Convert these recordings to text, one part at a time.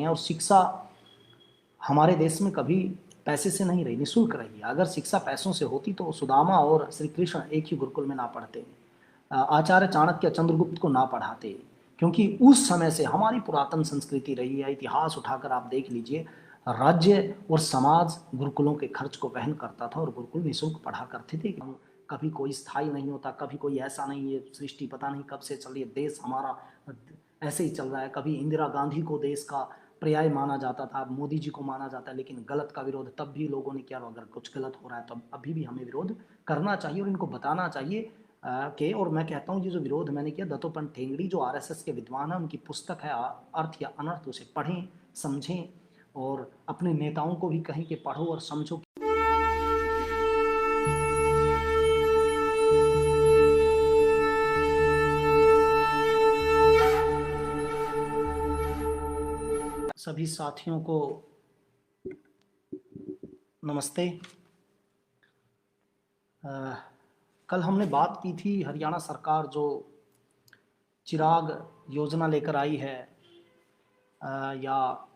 हैं। और शिक्षा हमारे देश में कभी पैसे से नहीं रही, निःशुल्क रही है। अगर शिक्षा पैसों से होती तो सुदामा और श्री कृष्ण एक ही गुरुकुल में ना पढ़ते, आचार्य चाणक्य चंद्रगुप्त को ना पढ़ाते, क्योंकि उस समय से हमारी पुरातन संस्कृति रही है। इतिहास उठाकर आप देख लीजिए, राज्य और समाज गुरुकुलों के खर्च को वहन करता था और गुरुकुल निःशुल्क पढ़ा करते थे। कभी कोई स्थायी नहीं होता, कभी कोई ऐसा नहीं है, सृष्टि पता नहीं कब से चल रही है, देश हमारा ऐसे ही चल रहा है। कभी इंदिरा गांधी को देश का पर्याय माना जाता था, मोदी जी को माना जाता है, लेकिन गलत का विरोध तब भी लोगों ने किया। अगर कुछ गलत हो रहा है तो अभी भी हमें विरोध करना चाहिए और इनको बताना चाहिए के। और मैं कहता हूँ ये जो विरोध मैंने किया, दत्तोपंत ठेंगड़ी जो आरएसएस के विद्वान हैं, उनकी पुस्तक है अर्थ या अनर्थ, उसे पढ़ें, समझें और अपने नेताओं को भी कहें कि पढ़ो और समझो। सभी साथियों को नमस्ते। कल हमने बात की थी हरियाणा सरकार जो चिराग योजना लेकर आई है, या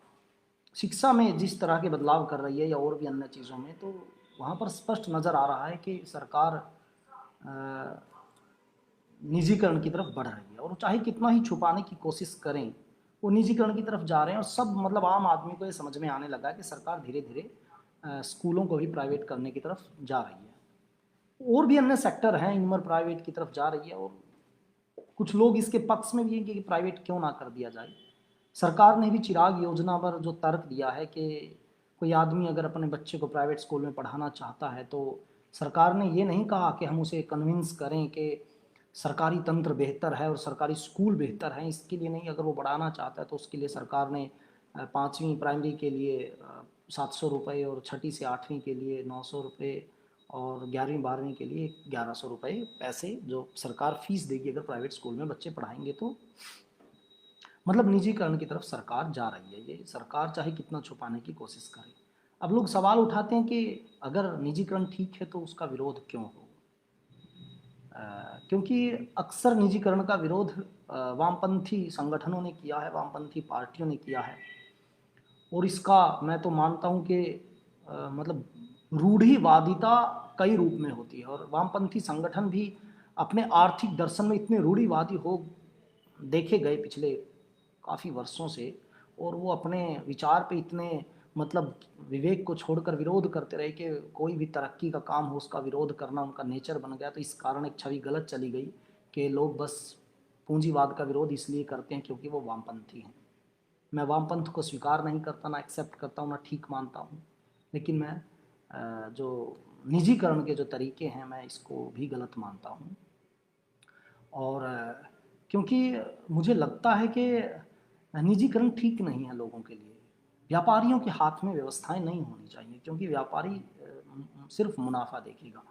शिक्षा में जिस तरह के बदलाव कर रही है या और भी अन्य चीज़ों में, तो वहाँ पर स्पष्ट नज़र आ रहा है कि सरकार निजीकरण की तरफ बढ़ रही है। और चाहे कितना ही छुपाने की कोशिश करें, वो निजीकरण की तरफ जा रहे हैं। और सब मतलब आम आदमी को ये समझ में आने लगा है कि सरकार धीरे धीरे स्कूलों को भी प्राइवेट करने की तरफ जा रही है। और भी अन्य सेक्टर हैं इनमें प्राइवेट की तरफ जा रही है, और कुछ लोग इसके पक्ष में भी हैं कि प्राइवेट क्यों ना कर दिया जाए। सरकार ने भी चिराग योजना पर जो तर्क दिया है कि कोई आदमी अगर अपने बच्चे को प्राइवेट स्कूल में पढ़ाना चाहता है, तो सरकार ने ये नहीं कहा कि हम उसे कन्विंस करें कि सरकारी तंत्र बेहतर है और सरकारी स्कूल बेहतर हैं, इसके लिए नहीं। अगर वो बढ़ाना चाहता है तो उसके लिए सरकार ने 5वीं प्राइमरी के लिए 700 रुपये और 6ठी से 8वीं के लिए 900 रुपये और 11वीं 12वीं के लिए 1100 रुपये पैसे जो सरकार फीस देगी अगर प्राइवेट स्कूल में बच्चे पढ़ाएंगे। तो मतलब निजीकरण की तरफ सरकार जा रही है। ये सरकार चाहे कितना छुपाने की कोशिश करे। अब लोग सवाल उठाते हैं कि अगर निजीकरण ठीक है तो उसका विरोध क्यों हो। क्योंकि अक्सर निजीकरण का विरोध वामपंथी संगठनों ने किया है, वामपंथी पार्टियों ने किया है। और इसका मैं तो मानता हूँ कि मतलब रूढ़िवादिता कई रूप में होती है, और वामपंथी संगठन भी अपने आर्थिक दर्शन में इतने रूढ़िवादी हो देखे गए पिछले काफ़ी वर्षों से, और वो अपने विचार पे इतने मतलब विवेक को छोड़कर विरोध करते रहे कि कोई भी तरक्की का काम हो उसका विरोध करना उनका नेचर बन गया। तो इस कारण एक छवि गलत चली गई कि लोग बस पूंजीवाद का विरोध इसलिए करते हैं क्योंकि वो वामपंथी हैं। मैं वामपंथ को स्वीकार नहीं करता, ना एक्सेप्ट करता हूँ, ना ठीक मानता हूँ, लेकिन मैं जो निजीकरण के जो तरीके हैं मैं इसको भी गलत मानता हूँ। और क्योंकि मुझे लगता है कि निजीकरण ठीक नहीं है लोगों के लिए। व्यापारियों के हाथ में व्यवस्थाएं नहीं होनी चाहिए, क्योंकि व्यापारी सिर्फ मुनाफा देखेगा।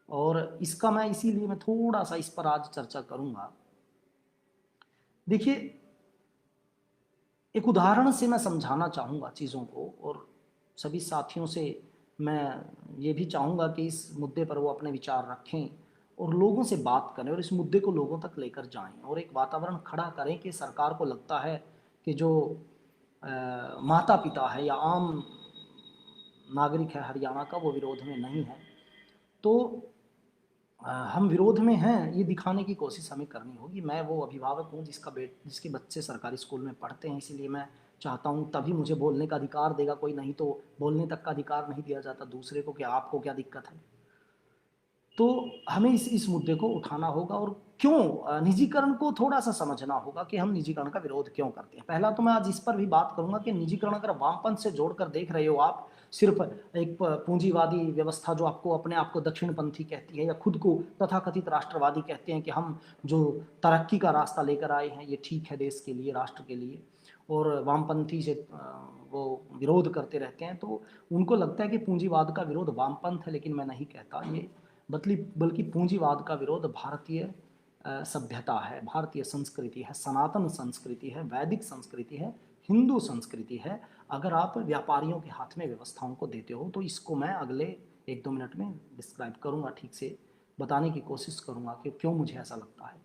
और इसका मैं इसीलिए मैं थोड़ा सा इस पर आज चर्चा करूंगा। देखिए, एक उदाहरण से मैं समझाना चाहूँगा चीज़ों को, और सभी साथियों से मैं ये भी चाहूँगा कि इस मुद्दे पर वो अपने विचार रखें और लोगों से बात करें और इस मुद्दे को लोगों तक लेकर जाएं, और एक वातावरण खड़ा करें कि सरकार को लगता है कि जो माता पिता है या आम नागरिक है हरियाणा का, वो विरोध में नहीं है। तो हम विरोध में हैं ये दिखाने की कोशिश हमें करनी होगी। मैं वो अभिभावक हूँ जिसके बच्चे सरकारी स्कूल में पढ़ते हैं, इसीलिए मैं चाहता हूँ, तभी मुझे बोलने का अधिकार देगा कोई, नहीं तो बोलने तक का अधिकार नहीं दिया जाता दूसरे को कि आपको क्या दिक्कत है। तो हमें इस मुद्दे को उठाना होगा और क्यों निजीकरण को थोड़ा सा समझना होगा कि हम निजीकरण का विरोध क्यों करते हैं। पहला तो मैं आज इस पर भी बात करूंगा कि निजीकरण अगर वामपंथ से जोड़कर देख रहे हो आप, सिर्फ एक पूंजीवादी व्यवस्था जो आपको अपने आप को दक्षिणपंथी कहती है या खुद को तथाकथित राष्ट्रवादी कहते हैं कि हम जो तरक्की का रास्ता लेकर आए हैं ये ठीक है देश के लिए, राष्ट्र के लिए, और वामपंथी से वो विरोध करते रहते हैं, तो उनको लगता है कि पूंजीवाद का विरोध वामपंथ है। लेकिन मैं नहीं कहता ये, बल्कि पूंजीवाद का विरोध भारतीय सभ्यता है, भारतीय संस्कृति है, सनातन संस्कृति है, वैदिक संस्कृति है, हिंदू संस्कृति है। अगर आप व्यापारियों के हाथ में व्यवस्थाओं को देते हो, तो इसको मैं अगले 1-2 मिनट में डिस्क्राइब करूंगा, ठीक से बताने की कोशिश करूंगा कि क्यों मुझे ऐसा लगता है।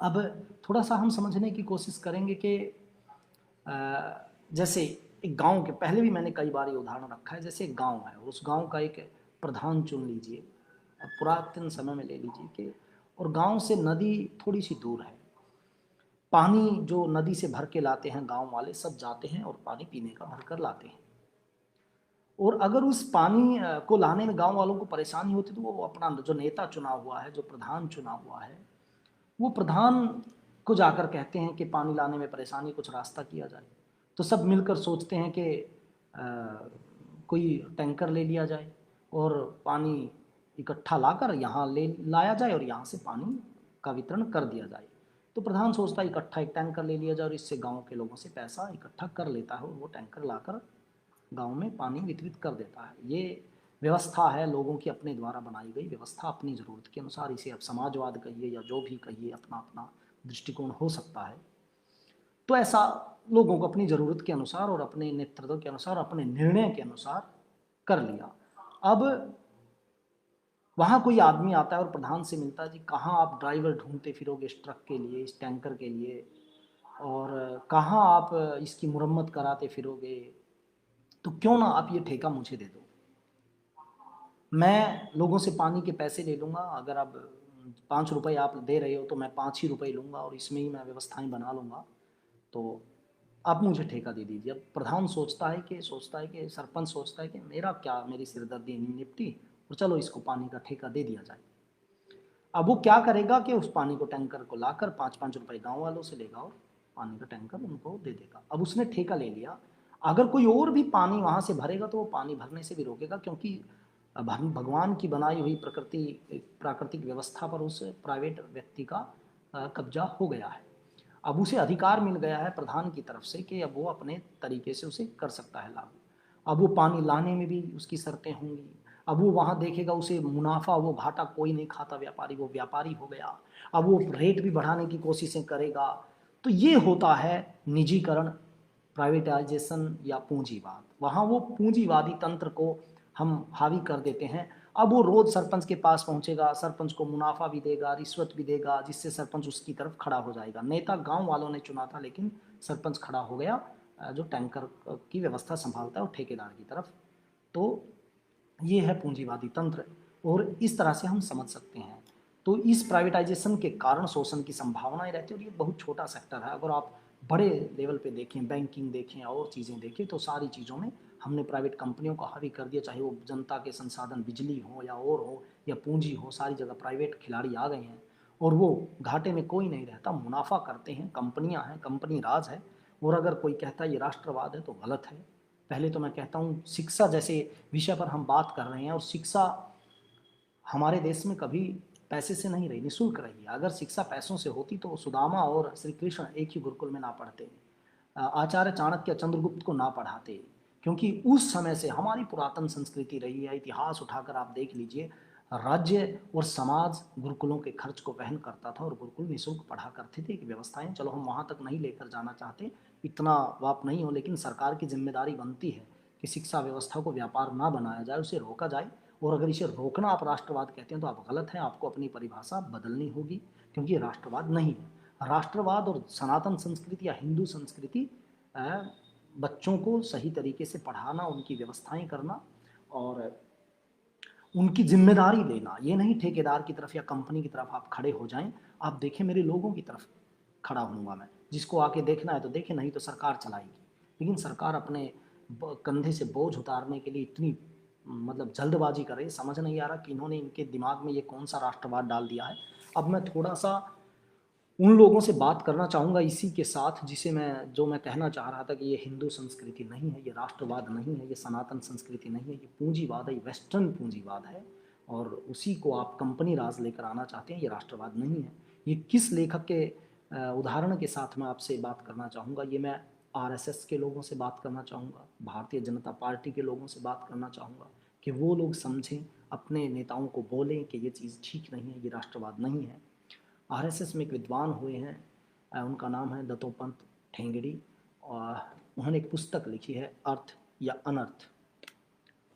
अब थोड़ा सा हम समझने की कोशिश करेंगे कि जैसे एक गांव के, पहले भी मैंने कई बार ये उदाहरण रखा है, जैसे एक गांव है, उस गांव का एक प्रधान चुन लीजिए, पुरातन समय में ले लीजिए कि, और गांव से नदी थोड़ी सी दूर है। पानी जो नदी से भर के लाते हैं गांव वाले सब जाते हैं और पानी पीने का भर कर लाते हैं। और अगर उस पानी को लाने में गांव वालों को परेशानी होती तो वो अपना जो नेता चुना हुआ है, जो प्रधान चुना हुआ है, वो प्रधान को जाकर कहते हैं कि पानी लाने में परेशानी, कुछ रास्ता किया जाए। तो सब मिलकर सोचते हैं कि कोई टैंकर ले लिया जाए और पानी इकट्ठा लाकर यहाँ ले लाया जाए और यहाँ से पानी का वितरण कर दिया जाए। तो प्रधान सोचता है इकट्ठा एक टैंकर ले लिया जाए और इससे गांव के लोगों से पैसा इकट्ठा कर लेता है और वो टैंकर लाकर गांव में पानी वितरित कर देता है। ये व्यवस्था है लोगों की अपने द्वारा बनाई गई व्यवस्था, अपनी ज़रूरत के अनुसार। इसे आप समाजवाद कहिए या जो भी कहिए, अपना अपना दृष्टिकोण हो सकता है। तो ऐसा लोगों को अपनी ज़रूरत के अनुसार और अपने नेतृत्व के अनुसार, अपने निर्णय के अनुसार कर लिया। अब वहाँ कोई आदमी आता है और प्रधान से मिलता है, जी कहाँ आप ड्राइवर ढूंढते फिरोगे इस ट्रक के लिए, इस टैंकर के लिए, और कहाँ आप इसकी मुरम्मत कराते फिरोगे, तो क्यों ना आप ये ठेका मुझे दे दो, मैं लोगों से पानी के पैसे ले लूँगा, अगर आप 5 रुपये आप दे रहे हो तो मैं 5 ही रुपये लूँगा और इसमें ही मैं व्यवस्थाएं बना लूँगा, तो आप मुझे ठेका दे दीजिए। अब प्रधान सोचता है कि सरपंच सोचता है कि मेरा क्या, मेरी सिरदर्दी नहीं निपटी, और चलो इसको पानी का ठेका दे दिया जाए। अब वो क्या करेगा कि उस पानी को टैंकर को लाकर 5-5 रुपये गाँव वालों से लेगा और पानी का टैंकर उनको दे देगा। अब उसने ठेका ले लिया, अगर कोई और भी पानी वहाँ से भरेगा तो वो पानी भरने से भी रोकेगा, क्योंकि भगवान की बनाई हुई प्राकृतिक व्यवस्था पर उस प्राइवेट व्यक्ति का कब्जा हो गया है। अब उसे अधिकार मिल गया है प्रधान की तरफ से कि अब वो अपने तरीके से उसे कर सकता है लागू। अब वो पानी लाने में भी उसकी शर्तें होंगी। अब वो वहाँ देखेगा, उसे मुनाफा वो घाटा कोई नहीं खाता, व्यापारी वो व्यापारी हो गया। अब वो रेट भी बढ़ाने की कोशिशें करेगा। तो ये होता है निजीकरण, प्राइवेटाइजेशन या पूंजीवाद। वहाँ वो पूंजीवादी तंत्र को हम हावी कर देते हैं। अब वो रोज सरपंच के पास पहुंचेगा, सरपंच को मुनाफा भी देगा, रिश्वत भी देगा, जिससे सरपंच उसकी तरफ खड़ा हो जाएगा। नेता गांव वालों ने चुना था लेकिन सरपंच खड़ा हो गया, जो टैंकर की व्यवस्था संभालता है, और ठेकेदार की तरफ। तो ये है पूंजीवादी तंत्र, और इस तरह से हम समझ सकते हैं। तो इस प्राइवेटाइजेशन के कारण शोषण की संभावनाएं रहती है, और ये बहुत छोटा सेक्टर है। अगर आप बड़े लेवल पे देखें, बैंकिंग देखें और चीज़ें देखें, तो सारी चीज़ों में हमने प्राइवेट कंपनियों को हावी कर दिया, चाहे वो जनता के संसाधन बिजली हो या और हो या पूंजी हो, सारी जगह प्राइवेट खिलाड़ी आ गए हैं और वो घाटे में कोई नहीं रहता, मुनाफा करते हैं, कंपनियां हैं, कंपनी राज है। और अगर कोई कहता है ये राष्ट्रवाद है तो गलत है। पहले तो मैं कहता हूँ, शिक्षा जैसे विषय पर हम बात कर रहे हैं, और शिक्षा हमारे देश में कभी पैसे से नहीं रही, निःशुल्क रही है। अगर शिक्षा पैसों से होती तो सुदामा और श्री कृष्ण एक ही गुरुकुल में ना पढ़ते, आचार्य चाणक्य चंद्रगुप्त को ना पढ़ाते, क्योंकि उस समय से हमारी पुरातन संस्कृति रही है। इतिहास उठाकर आप देख लीजिए, राज्य और समाज गुरुकुलों के खर्च को वहन करता था और गुरुकुल निःशुल्क पढ़ा करते थे कि व्यवस्थाएं, चलो हम वहाँ तक नहीं लेकर जाना चाहते, इतना वाप नहीं हो, लेकिन सरकार की जिम्मेदारी बनती है कि शिक्षा व्यवस्था को व्यापार ना बनाया जाए, उसे रोका जाए। और अगर इसे रोकना आप राष्ट्रवाद कहते हैं तो आप गलत हैं, आपको अपनी परिभाषा बदलनी होगी, क्योंकि ये राष्ट्रवाद नहीं है। राष्ट्रवाद और सनातन संस्कृति या हिंदू संस्कृति बच्चों को सही तरीके से पढ़ाना, उनकी व्यवस्थाएं करना और उनकी जिम्मेदारी लेना, ये नहीं ठेकेदार की तरफ या कंपनी की तरफ आप खड़े हो जाएं। आप देखें, मेरे लोगों की तरफ खड़ा हूँगा मैं, जिसको आके देखना है तो देखे, नहीं तो सरकार चलाएगी। लेकिन सरकार अपने कंधे से बोझ उतारने के लिए इतनी मतलब जल्दबाजी कर रही है, समझ नहीं आ रहा कि इन्होंने इनके दिमाग में ये कौन सा राष्ट्रवाद डाल दिया है। अब मैं थोड़ा सा उन लोगों से बात करना चाहूँगा इसी के साथ, जो मैं कहना चाह रहा था कि ये हिंदू संस्कृति नहीं है, ये राष्ट्रवाद नहीं है, ये सनातन संस्कृति नहीं है, ये पूंजीवाद है, ये वेस्टर्न पूंजीवाद है, और उसी को आप कंपनी राज लेकर आना चाहते हैं, ये राष्ट्रवाद नहीं है। ये किस लेखक के उदाहरण के साथ मैं आपसे बात करना चाहूँगा, ये मैं आरएसएस के लोगों से बात करना चाहूँगा, भारतीय जनता पार्टी के लोगों से बात करना चाहूँगा, कि वो लोग समझें, अपने नेताओं को बोलें कि ये चीज़ ठीक नहीं है, ये राष्ट्रवाद नहीं है। आरएसएस में एक विद्वान हुए हैं, उनका नाम है दत्तोपंत ठेंगड़ी, और उन्होंने एक पुस्तक लिखी है, अर्थ या अनर्थ।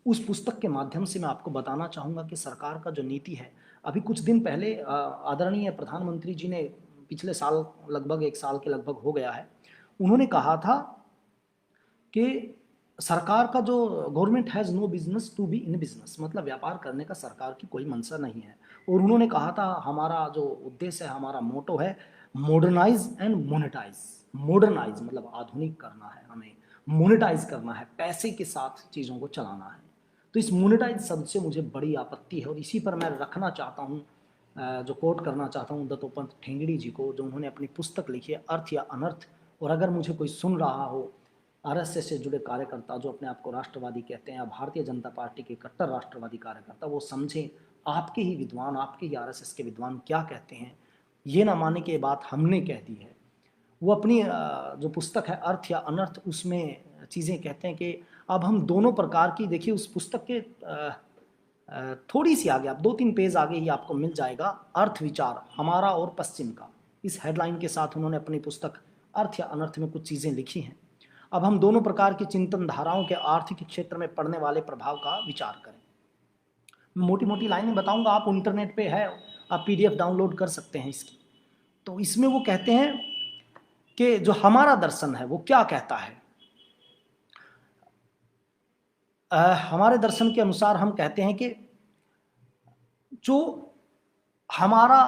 उस पुस्तक के माध्यम से मैं आपको बताना चाहूँगा कि सरकार का जो नीति है, अभी कुछ दिन पहले आदरणीय प्रधानमंत्री जी ने, पिछले साल लगभग 1 साल के लगभग हो गया है, उन्होंने कहा था कि सरकार का जो government has no business to be in business, मतलब व्यापार करने का सरकार की कोई मंशा नहीं है। और उन्होंने कहा था हमारा जो उद्देश्य है, हमारा मोटो है मॉडर्नाइज एंड मोनेटाइज। मॉडर्नाइज मतलब आधुनिक करना है हमें, मोनेटाइज करना है, पैसे के साथ चीज़ों को चलाना है। तो इस मोनेटाइज शब्द से मुझे बड़ी आपत्ति है और इसी पर मैं रखना चाहता हूँ, जो कोट करना चाहता हूँ दत्तोपंत ठेंगड़ी जी को, जो उन्होंने अपनी पुस्तक लिखी है अर्थ या अनर्थ। और अगर मुझे कोई सुन रहा हो आरएसएस से जुड़े कार्यकर्ता जो अपने आप को राष्ट्रवादी कहते हैं या भारतीय जनता पार्टी के कट्टर राष्ट्रवादी कार्यकर्ता, वो समझें आपके ही विद्वान, आपके ही आरएसएस के विद्वान क्या कहते हैं, ये ना माने कि ये बात हमने कह दी है। वो अपनी जो पुस्तक है अर्थ या अनर्थ, उसमें चीज़ें कहते हैं कि अब हम दोनों प्रकार की, देखिए उस पुस्तक के थोड़ी सी आगे, आप 2-3 पेज आगे ही आपको मिल जाएगा अर्थ विचार हमारा और पश्चिम का। इस हेडलाइन के साथ उन्होंने अपनी पुस्तक अर्थ या अनर्थ में कुछ चीज़ें लिखी हैं। अब हम दोनों प्रकार की चिंतन धाराओं के आर्थिक क्षेत्र में पड़ने वाले प्रभाव का विचार करें। मोटी मोटी लाइनें बताऊंगा, आप इंटरनेट पे है, आप पीडीएफ डाउनलोड कर सकते हैं इसकी। तो इसमें वो कहते हैं कि जो हमारा दर्शन है वो क्या कहता है। हमारे दर्शन के अनुसार हम कहते हैं कि जो हमारा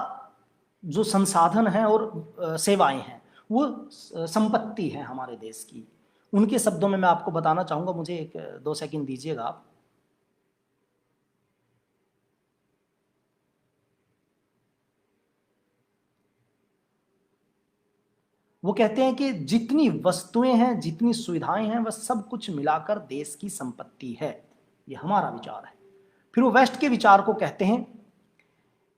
जो संसाधन है और सेवाएं हैं वो संपत्ति है हमारे देश की। उनके शब्दों में मैं आपको बताना चाहूँगा, मुझे 1-2 सेकंड दीजिएगा आप। वो कहते हैं कि जितनी वस्तुएं हैं, जितनी सुविधाएं हैं, वह सब कुछ मिलाकर देश की संपत्ति है। ये हमारा विचार है। फिर वो वेस्ट के विचार को कहते हैं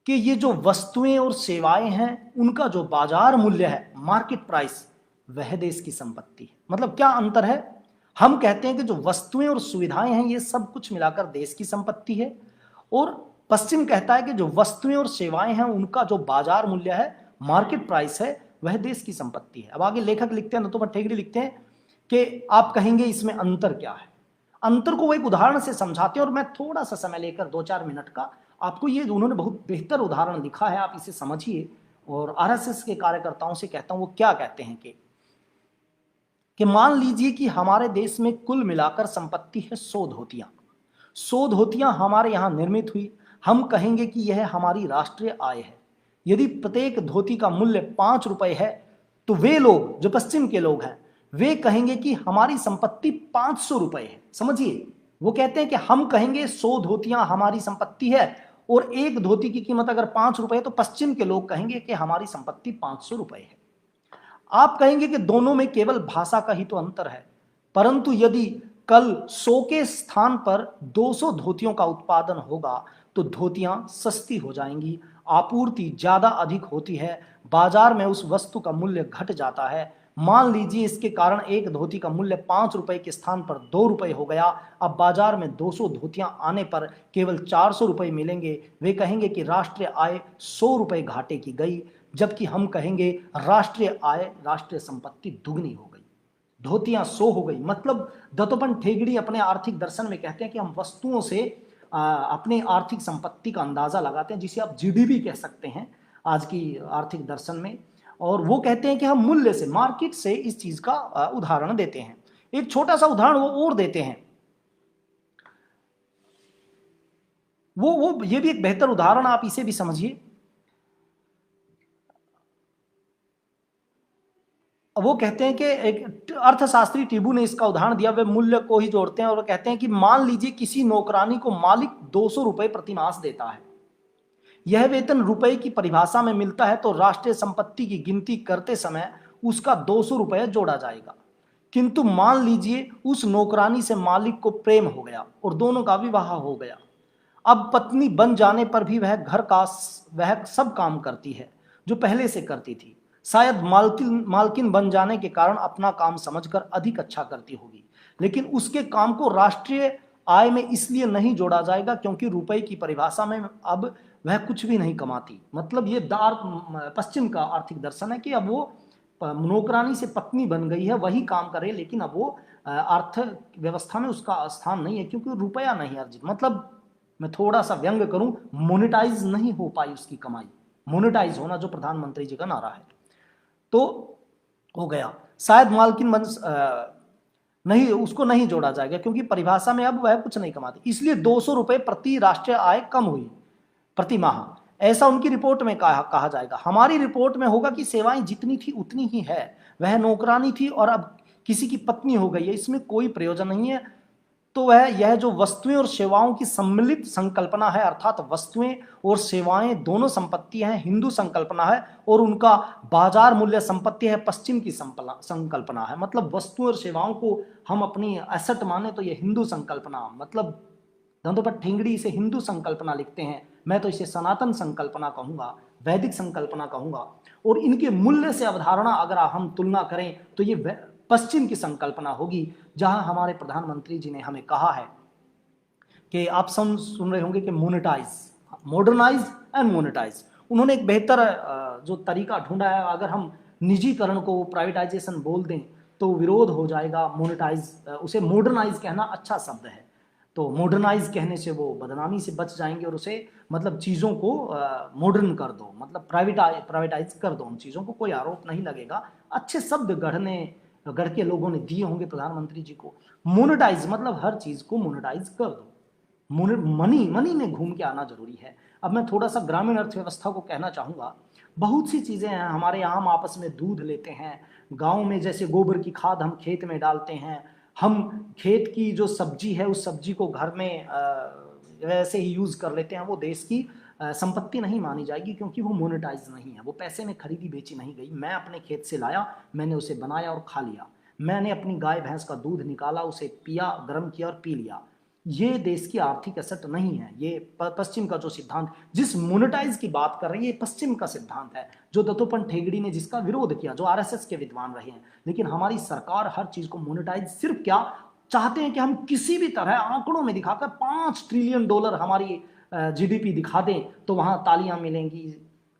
कि ये जो वस्तुएं और सेवाएं हैं उनका जो बाजार मूल्य है, मार्केट प्राइस, वह देश की संपत्ति है। मतलब क्या अंतर है? हम कहते हैं कि जो वस्तुएं और सुविधाएं हैं ये सब कुछ मिलाकर देश की संपत्ति है, और पश्चिम कहता है कि जो वस्तुएं और सेवाएं हैं उनका जो बाजार मूल्य है, मार्केट प्राइस है, वह देश की संपत्ति है। अब आगे लेखक लिखते हैं, नरोत्तम ठेंगड़ी लिखते हैं कि आप कहेंगे इसमें अंतर क्या है। अंतर को वो एक उदाहरण से समझाते हैं, और मैं थोड़ा सा समय लेकर 2-4 मिनट का आपको, ये उन्होंने बहुत बेहतर उदाहरण लिखा है, आप इसे समझिए। और आरएसएस के कार्यकर्ताओं से कहता हूं वो क्या कहते हैं कि मान लीजिए कि हमारे देश में कुल मिलाकर संपत्ति है 100 धोतियां। 100 धोतियां हमारे यहां निर्मित हुई, हम कहेंगे कि यह हमारी राष्ट्रीय आय है। यदि प्रत्येक धोती का मूल्य 5 रुपए है तो वे लोग जो पश्चिम के लोग हैं वे कहेंगे कि हमारी संपत्ति 500 रुपए है। समझिए, वो कहते हैं कि हम कहेंगे 100 धोतियां हमारी संपत्ति है और एक धोती की कीमत अगर 5 रुपए है तो पश्चिम के लोग कहेंगे कि हमारी संपत्ति 500 रुपए है। आप कहेंगे कि दोनों में केवल भाषा का ही तो अंतर है, परंतु यदि कल 100 के स्थान पर 200 धोतियों का उत्पादन होगा तो धोतियां सस्ती हो जाएंगी, आपूर्ति ज्यादा अधिक होती है, बाजार में उस वस्तु का मूल्य घट जाता है। मान लीजिए इसके कारण एक धोती का मूल्य 5 रुपए के स्थान पर 2 रुपए हो गया। अब बाजार में 200 धोतियां आने पर केवल 400 रुपए मिलेंगे। वे कहेंगे कि राष्ट्रीय आय 100 रुपए घाटे की गई, जबकि हम कहेंगे राष्ट्रीय आय, राष्ट्रीय संपत्ति दुगनी हो गई, धोतियां 100 हो गई। मतलब दत्तोपंत ठेंगड़ी अपने आर्थिक दर्शन में कहते हैं कि हम वस्तुओं से अपने आर्थिक संपत्ति का अंदाजा लगाते हैं, जिसे आप जीडीपी कह सकते हैं आज की आर्थिक दर्शन में। और वो कहते हैं कि हम मूल्य से, मार्केट से इस चीज का उदाहरण देते हैं। एक छोटा सा उदाहरण वो और देते हैं, वो ये भी एक बेहतर उदाहरण, आप इसे भी समझिए। वो कहते हैं कि एक अर्थशास्त्री टिबू ने इसका उदाहरण दिया, वे मूल्य को ही जोड़ते हैं और कहते हैं कि मान लीजिए किसी नौकरानी को मालिक 200 रुपए प्रतिमास देता है। यह वेतन रुपए की परिभाषा में मिलता है तो राष्ट्रीय संपत्ति की गिनती करते समय उसका 200 रुपए जोड़ा जाएगा। किंतु मान लीजिए उस नौकरानी से मालिक को प्रेम हो गया और दोनों का विवाह हो गया। अब पत्नी बन जाने पर भी वह घर का वह सब काम करती है जो पहले से करती थी। शायद मालकिन बन जाने के कारण अपना काम समझकर अधिक अच्छा करती होगी, लेकिन उसके काम को राष्ट्रीय आय में इसलिए नहीं जोड़ा जाएगा क्योंकि रुपए की परिभाषा में अब वह कुछ भी नहीं कमाती। मतलब ये पश्चिम का आर्थिक दर्शन है कि अब वो नौकरानी से पत्नी बन गई है, वही काम करे, लेकिन अब वो अर्थ व्यवस्था में उसका स्थान नहीं है क्योंकि रुपया नहीं अर्जित। मतलब मैं थोड़ा सा व्यंग करूं, मोनेटाइज नहीं हो पाई उसकी कमाई। मोनेटाइज होना जो प्रधानमंत्री जी का नारा है, तो हो गया। शायद नहीं, उसको नहीं जोड़ा जाएगा, क्योंकि परिभाषा में अब वह कुछ नहीं कमाती, इसलिए 200 रुपए प्रति राष्ट्रीय आय कम हुई प्रति माह, ऐसा उनकी रिपोर्ट में कहा जाएगा। हमारी रिपोर्ट में होगा कि सेवाएं जितनी थी उतनी ही है, वह नौकरानी थी और अब किसी की पत्नी हो गई है, इसमें कोई प्रयोजन नहीं है। तो वह यह जो वस्तुएं और सेवाओं की सम्मिलित संकल्पना है, अर्थात वस्तुएं और सेवाएं दोनों संपत्ति हैं, हिंदू संकल्पना है, और उनका बाजार मूल्य संपत्ति है, पश्चिम की संकल्पना है। मतलब वस्तुओं और सेवाओं को हम अपनी एसेट माने तो ये हिंदू संकल्पना, मतलब दंतोपंत ठेंगड़ी इसे हिंदू संकल्पना लिखते हैं, मैं तो इसे सनातन संकल्पना कहूंगा, वैदिक संकल्पना कहूंगा। और इनके मूल्य से अवधारणा अगर हम तुलना करें तो ये पश्चिम की संकल्पना होगी, जहां हमारे प्रधानमंत्री जी ने हमें कहा है कि आप सुन रहे होंगे कि मोनेटाइज, मॉडर्नाइज एंड मोनेटाइज। उन्होंने एक बेहतर जो तरीका ढूंढा है, अगर हम निजीकरण को प्राइवेटाइजेशन बोल दें तो विरोध हो जाएगा, मोनेटाइज, उसे मॉडर्नाइज कहना अच्छा शब्द है। तो मॉडर्नाइज कहने से वो बदनामी से बच जाएंगे, और उसे मतलब चीज़ों को मॉडर्न कर दो, मतलब प्राइवेटाइज कर दो उन चीज़ों को, कोई आरोप नहीं लगेगा। अच्छे शब्द गढ़ के लोगों ने दिए होंगे प्रधानमंत्री जी को। मोनेटाइज मतलब हर चीज़ को मोनेटाइज कर दो, मनी मनी में घूम के आना जरूरी है। अब मैं थोड़ा सा ग्रामीण अर्थव्यवस्था को कहना चाहूँगा। बहुत सी चीज़ें हैं हमारे यहाँ, हम आपस में दूध लेते हैं गाँव में, जैसे गोबर की खाद हम खेत में डालते हैं, हम खेत की जो सब्जी है उस सब्जी को घर में वैसे ही यूज़ कर लेते हैं, वो देश की संपत्ति नहीं मानी जाएगी, क्योंकि वो मोनेटाइज नहीं है, वो पैसे में खरीदी बेची नहीं गई। मैं अपने खेत से लाया, मैंने उसे बनाया और खा लिया, मैंने अपनी गाय भैंस का दूध निकाला, उसे पिया, गर्म किया और पी लिया। ये देश की आर्थिक एसेट नहीं है। ये पश्चिम का जो सिद्धांत, जिस मोनेटाइज की बात कर रहे हैं, ये पश्चिम का सिद्धांत है, जो दत्तोपंत ठेंगड़ी ने जिसका विरोध किया, जो आरएसएस के विद्वान रहे हैं। लेकिन हमारी सरकार हर चीज को मोनेटाइज, सिर्फ क्या चाहते हैं कि हम किसी भी तरह आंकड़ों में दिखाकर $5 ट्रिलियन हमारी जीडीपी दिखा दें तो वहां तालियां मिलेंगी,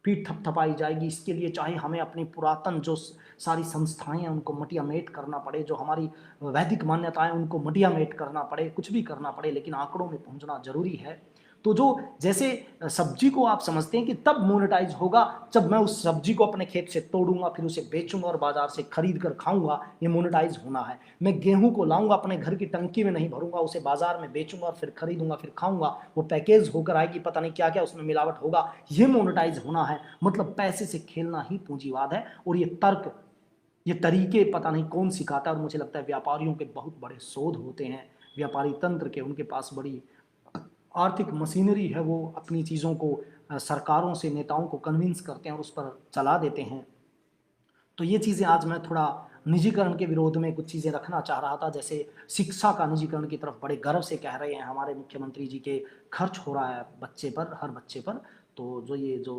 पीठ थपथपाई जाएगी। इसके लिए चाहे हमें अपनी पुरातन जो सारी संस्थाएं हैं उनको मटियामेट करना पड़े, जो हमारी वैदिक मान्यताएं उनको मटियामेट करना पड़े, कुछ भी करना पड़े, लेकिन आंकड़ों में पहुंचना जरूरी है। तो जो जैसे सब्जी को आप समझते हैं कि तब मोनेटाइज होगा जब मैं उस सब्जी को अपने खेत से तोड़ूंगा, फिर उसे बेचूंगा और बाजार से खरीद कर खाऊंगा, ये मोनेटाइज होना है। मैं गेहूं को लाऊंगा, अपने घर की टंकी में नहीं भरूंगा, उसे बाजार में बेचूंगा और फिर खरीदूंगा, फिर खाऊंगा, वो पैकेज होकर आएगी, पता नहीं क्या क्या उसमें मिलावट होगा, ये मोनेटाइज होना है। मतलब पैसे से खेलना ही पूंजीवाद है। और ये तर्क, ये तरीके पता नहीं कौन सिखाता है, और मुझे लगता है व्यापारियों के बहुत बड़े शोध होते हैं, व्यापारी तंत्र के, उनके पास बड़ी आर्थिक मशीनरी है, वो अपनी चीज़ों को सरकारों से, नेताओं को कन्विंस करते हैं और उस पर चला देते हैं। तो ये चीज़ें आज मैं थोड़ा निजीकरण के विरोध में कुछ चीज़ें रखना चाह रहा था। जैसे शिक्षा का निजीकरण की तरफ बड़े गर्व से कह रहे हैं हमारे मुख्यमंत्री जी के, खर्च हो रहा है बच्चे पर, हर बच्चे पर, तो जो ये जो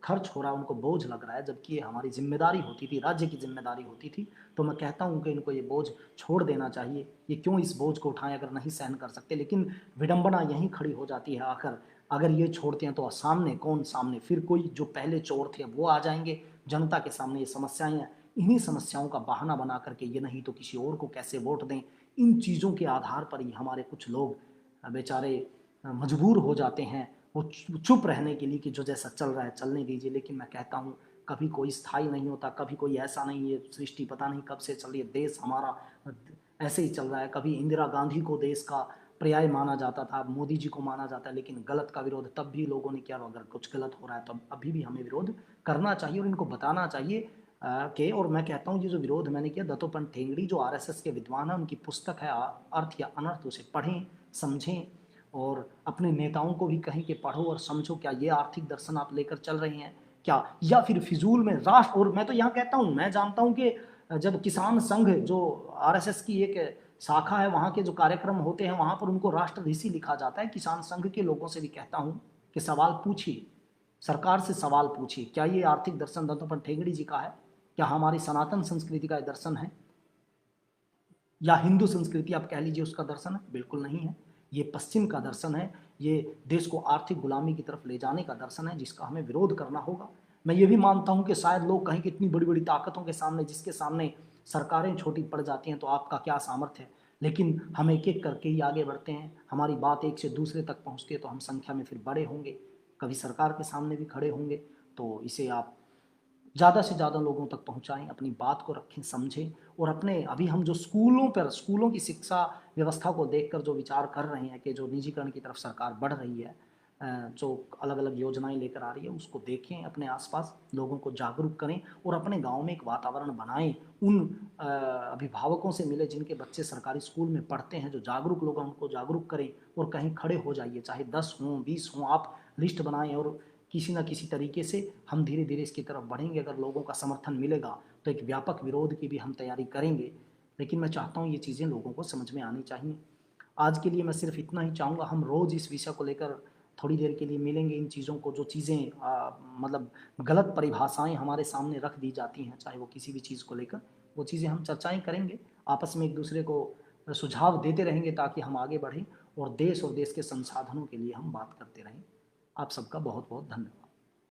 खर्च हो रहा है उनको बोझ लग रहा है, जबकि ये हमारी जिम्मेदारी होती थी, राज्य की जिम्मेदारी होती थी। तो मैं कहता हूँ कि इनको ये बोझ छोड़ देना चाहिए। ये क्यों इस बोझ को उठाएं अगर नहीं सहन कर सकते। लेकिन विडंबना यहीं खड़ी हो जाती है आखिर, अगर ये छोड़ते हैं तो सामने कौन, सामने फिर कोई जो पहले चोर थे वो आ जाएंगे जनता के सामने। ये समस्याएं हैं, इन्हीं समस्याओं का बहाना बना करके ये नहीं तो किसी और को कैसे वोट दें, इन चीज़ों के आधार पर ही हमारे कुछ लोग बेचारे मजबूर हो जाते हैं वो चुप रहने के लिए कि जो जैसा चल रहा है चलने दीजिए। लेकिन मैं कहता हूँ कभी कोई स्थायी नहीं होता, कभी कोई ऐसा नहीं, ये सृष्टि पता नहीं कब से चल रही है, देश हमारा ऐसे ही चल रहा है। कभी इंदिरा गांधी को देश का पर्याय माना जाता था, मोदी जी को माना जाता है, लेकिन गलत का विरोध तब भी लोगों ने किया। अगर कुछ गलत हो रहा है तो अभी भी हमें विरोध करना चाहिए और इनको बताना चाहिए के। और मैं कहता हूँ ये जो विरोध मैंने किया, दत्तोपंत ठेंगड़ी जो आरएसएस के विद्वान हैं, उनकी पुस्तक है अर्थ या अनर्थ, उसे पढ़ें, समझें, और अपने नेताओं को भी कहें कि पढ़ो और समझो, क्या ये आर्थिक दर्शन आप लेकर चल रहे हैं क्या, या फिर फिजूल में राष्ट्र। और मैं तो यहाँ कहता हूँ, मैं जानता हूँ कि जब किसान संघ जो आरएसएस की एक शाखा है, वहाँ के जो कार्यक्रम होते हैं वहाँ पर उनको राष्ट्र ऋषि लिखा जाता है। किसान संघ के लोगों से भी कहता हूँ कि सवाल पूछिए, सरकार से सवाल पूछिए, क्या ये आर्थिक दर्शन दत्तोपंत ठेंगड़ी जी का है, क्या हमारी सनातन संस्कृति का दर्शन है, या हिंदू संस्कृति आप कह लीजिए उसका दर्शन है? बिल्कुल नहीं है। ये पश्चिम का दर्शन है, ये देश को आर्थिक गुलामी की तरफ ले जाने का दर्शन है, जिसका हमें विरोध करना होगा। मैं ये भी मानता हूं कि शायद लोग कहें कि इतनी बड़ी बड़ी ताकतों के सामने, जिसके सामने सरकारें छोटी पड़ जाती हैं, तो आपका क्या सामर्थ्य है। लेकिन हम एक एक करके ही आगे बढ़ते हैं, हमारी बात एक से दूसरे तक पहुंचती है, तो हम संख्या में फिर बड़े होंगे, कभी सरकार के सामने भी खड़े होंगे। तो इसे आप ज़्यादा से ज़्यादा लोगों तक पहुँचाएँ, अपनी बात को रखें, समझें और अपने अभी हम जो स्कूलों की शिक्षा व्यवस्था को देखकर जो विचार कर रहे हैं कि जो निजीकरण की तरफ सरकार बढ़ रही है, जो अलग-अलग योजनाएँ लेकर आ रही है, उसको देखें, अपने आस-पास लोगों को जागरूक करें और अपने गाँव में एक वातावरण बनाएँ। उन अभिभावकों से मिलें जिनके बच्चे सरकारी स्कूल में पढ़ते हैं, जो जागरूक लोग हैं उनको जागरूक करें और कहीं खड़े हो जाइए, चाहे 10 हों, 20 हों, आप लिस्ट बनाएँ और किसी न किसी तरीके से हम धीरे-धीरे इसकी तरफ बढ़ेंगे। अगर लोगों का समर्थन मिलेगा, तो एक व्यापक विरोध की भी हम तैयारी करेंगे। लेकिन मैं चाहता हूँ ये चीज़ें लोगों को समझ में आनी चाहिए। आज के लिए मैं सिर्फ़ इतना ही चाहूँगा, हम रोज़ इस विषय को लेकर थोड़ी देर के लिए मिलेंगे, इन चीज़ों को जो चीज़ें मतलब गलत परिभाषाएँ हमारे सामने रख दी जाती हैं, चाहे वो किसी भी चीज़ को लेकर, वो चीज़ें हम चर्चाएँ करेंगे। आपस में एक-दूसरे को सुझाव देते रहेंगे ताकि हम आगे बढ़ें और देश के संसाधनों के लिए हम बात करते रहें। आप सबका बहुत-बहुत धन्यवाद।